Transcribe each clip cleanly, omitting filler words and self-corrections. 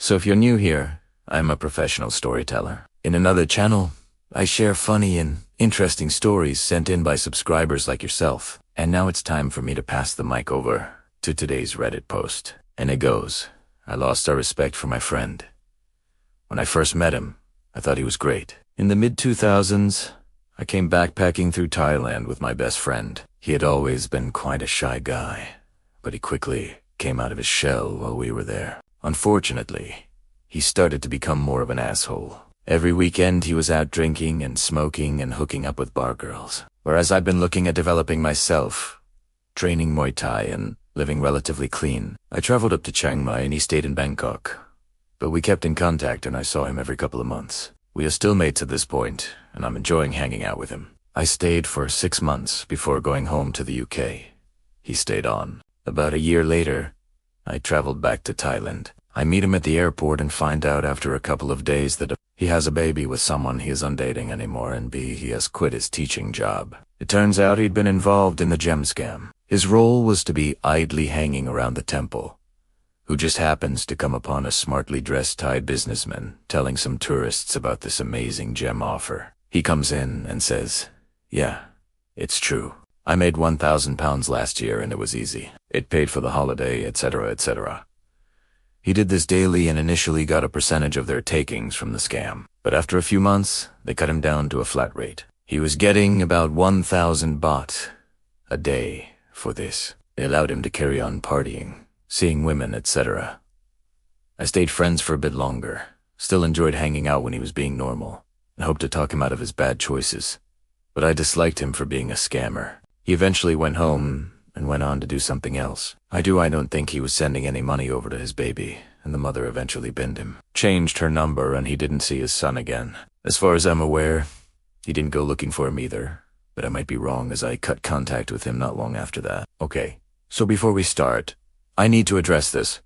So if you're new here, I'm a professional storyteller. In another channel, I share funny and interesting stories sent in by subscribers like yourself. And now it's time for me to pass the mic over to today's Reddit post. And it goes, I lost our respect for my friend. When I first met him, I thought he was great. In the mid-2000s, I came backpacking through Thailand with my best friend. He had always been quite a shy guy, but he quickly came out of his shell while we were there. Unfortunately, he started to become more of an asshole. Every weekend he was out drinking and smoking and hooking up with bar girls. Whereas I'd been looking at developing myself, training Muay Thai and living relatively clean. I traveled up to Chiang Mai and he stayed in Bangkok. But we kept in contact and I saw him every couple of months. We are still mates at this point, and I'm enjoying hanging out with him. I stayed for 6 months before going home to the UK. He stayed on. About a year later, I traveled back to Thailand. I meet him at the airport and find out after a couple of days that he has a baby with someone he isn't dating anymore, and B, he has quit his teaching job. It turns out he'd been involved in the gem scam. His role was to be idly hanging around the temple, who just happens to come upon a smartly dressed Thai businessman telling some tourists about this amazing gem offer. He comes in and says, yeah, it's true. I made £1,000 last year and it was easy. It paid for the holiday, etc., etc. He did this daily and initially got a percentage of their takings from the scam. But after a few months, they cut him down to a flat rate. He was getting about 1,000 baht a day for this. They allowed him to carry on partying, seeing women, etc. I stayed friends for a bit longer, still enjoyed hanging out when he was being normal, and hoped to talk him out of his bad choices. But I disliked him for being a scammer. He eventually went home and went on to do something else. I don't think he was sending any money over to his baby, and the mother eventually binned him. Changed her number and he didn't see his son again. As far as I'm aware, he didn't go looking for him either, but I might be wrong as I cut contact with him not long after that. Okay, so before we start, I need to address this,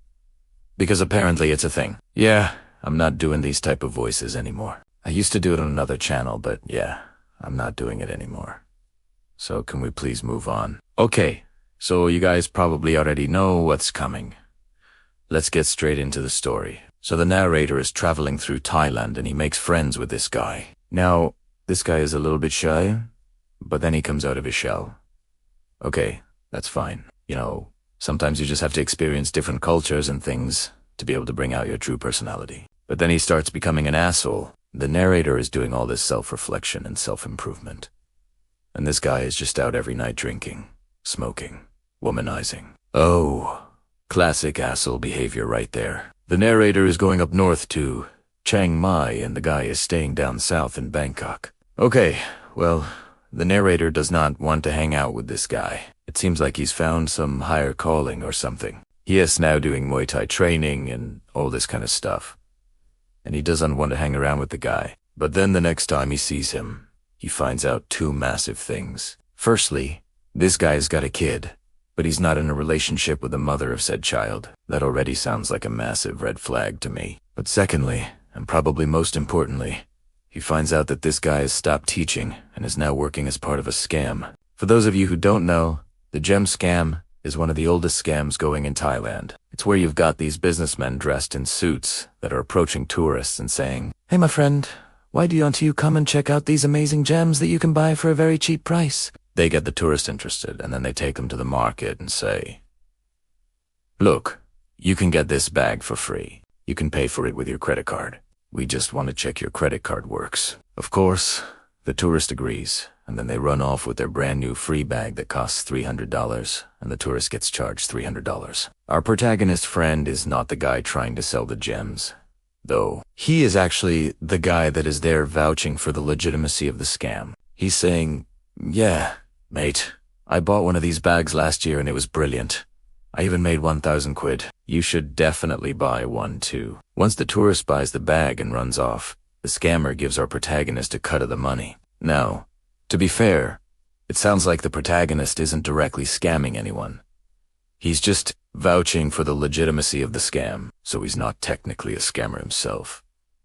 because apparently it's a thing. Yeah, I'm not doing these type of voices anymore. I used to do it on another channel, but yeah, I'm not doing it anymore. So can we please move on? Okay, so you guys probably already know what's coming. Let's get straight into the story. So the narrator is traveling through Thailand and he makes friends with this guy. Now, this guy is a little bit shy, but then he comes out of his shell. Okay, that's fine. You know, sometimes you just have to experience different cultures and things to be able to bring out your true personality. But then he starts becoming an asshole. The narrator is doing all this self-reflection and self-improvement. And this guy is just out every night drinking, smoking, womanizing. Oh, classic asshole behavior right there. The narrator is going up north to Chiang Mai and the guy is staying down south in Bangkok. Okay, well, the narrator does not want to hang out with this guy. It seems like he's found some higher calling or something. He is now doing Muay Thai training and all this kind of stuff. And he doesn't want to hang around with the guy. But then the next time he sees him, he finds out two massive things. Firstly, this guy's got a kid, but he's not in a relationship with the mother of said child. That already sounds like a massive red flag to me. But secondly, and probably most importantly, he finds out that this guy has stopped teaching and is now working as part of a scam. For those of you who don't know, the gem scam is one of the oldest scams going in Thailand. It's where you've got these businessmen dressed in suits that are approaching tourists and saying, hey my friend, why don't you come and check out these amazing gems that you can buy for a very cheap price? They get the tourist interested and then they take them to the market and say, look, you can get this bag for free. You can pay for it with your credit card. We just want to check your credit card works. Of course, the tourist agrees, and then they run off with their brand new free bag that costs $300, and the tourist gets charged $300. Our protagonist friend is not the guy trying to sell the gems, though. He is actually the guy that is there vouching for the legitimacy of the scam. He's saying, yeah, mate, I bought one of these bags last year and it was brilliant. I even made 1,000 quid. You should definitely buy one too. Once the tourist buys the bag and runs off, the scammer gives our protagonist a cut of the money. Now, to be fair, it sounds like the protagonist isn't directly scamming anyone. He's just vouching for the legitimacy of the scam, so he's not technically a scammer himself.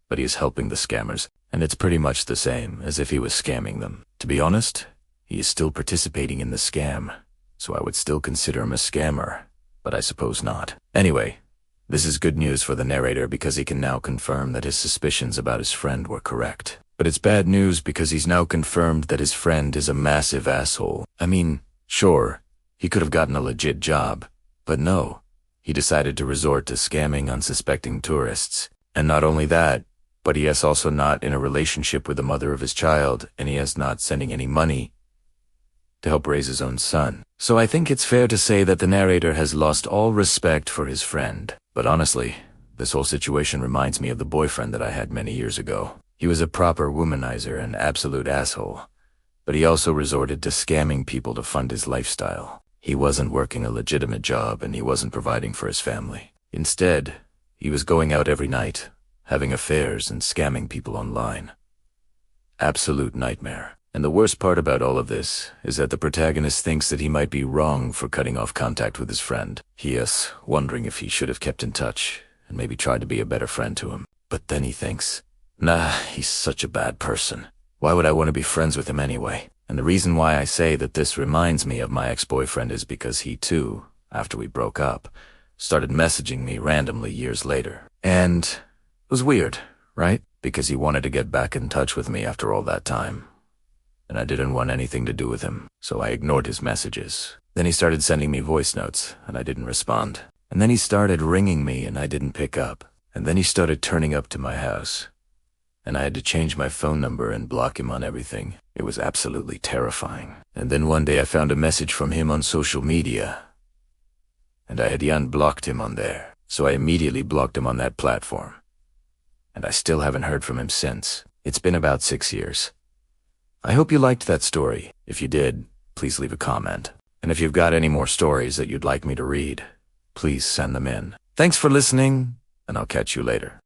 But he is helping the scammers, and it's pretty much the same as if he was scamming them. To be honest, he is still participating in the scam, so I would still consider him a scammer, but I suppose not. Anyway, This is good news for the narrator because he can now confirm that his suspicions about his friend were correct. But it's bad news because he's now confirmed that his friend is a massive asshole. I mean, sure, he could have gotten a legit job, but no. He decided to resort to scamming unsuspecting tourists. And not only that, but he is also not in a relationship with the mother of his child, and he is not sending any money to help raise his own son. So I think it's fair to say that the narrator has lost all respect for his friend. But honestly, this whole situation reminds me of the boyfriend that I had many years ago. He was a proper womanizer and absolute asshole, but he also resorted to scamming people to fund his lifestyle. He wasn't working a legitimate job and he wasn't providing for his family. Instead, he was going out every night, having affairs and scamming people online. Absolute nightmare. And the worst part about all of this is that the protagonist thinks that he might be wrong for cutting off contact with his friend. He is wondering if he should have kept in touch and maybe tried to be a better friend to him. But then he thinks, nah, he's such a bad person. Why would I want to be friends with him anyway? And the reason why I say that this reminds me of my ex-boyfriend is because he too, after we broke up, started messaging me randomly years later. And it was weird, right? Because he wanted to get back in touch with me after all that time. And I didn't want anything to do with him, so I ignored his messages. Then he started sending me voice notes, and I didn't respond. And then he started ringing me, and I didn't pick up. And then he started turning up to my house. And I had to change my phone number and block him on everything. It was absolutely terrifying. And then one day I found a message from him on social media. And I had unblocked him on there. So I immediately blocked him on that platform. And I still haven't heard from him since. It's been about 6 years. I hope you liked that story. If you did, please leave a comment. And if you've got any more stories that you'd like me to read, please send them in. Thanks for listening, and I'll catch you later.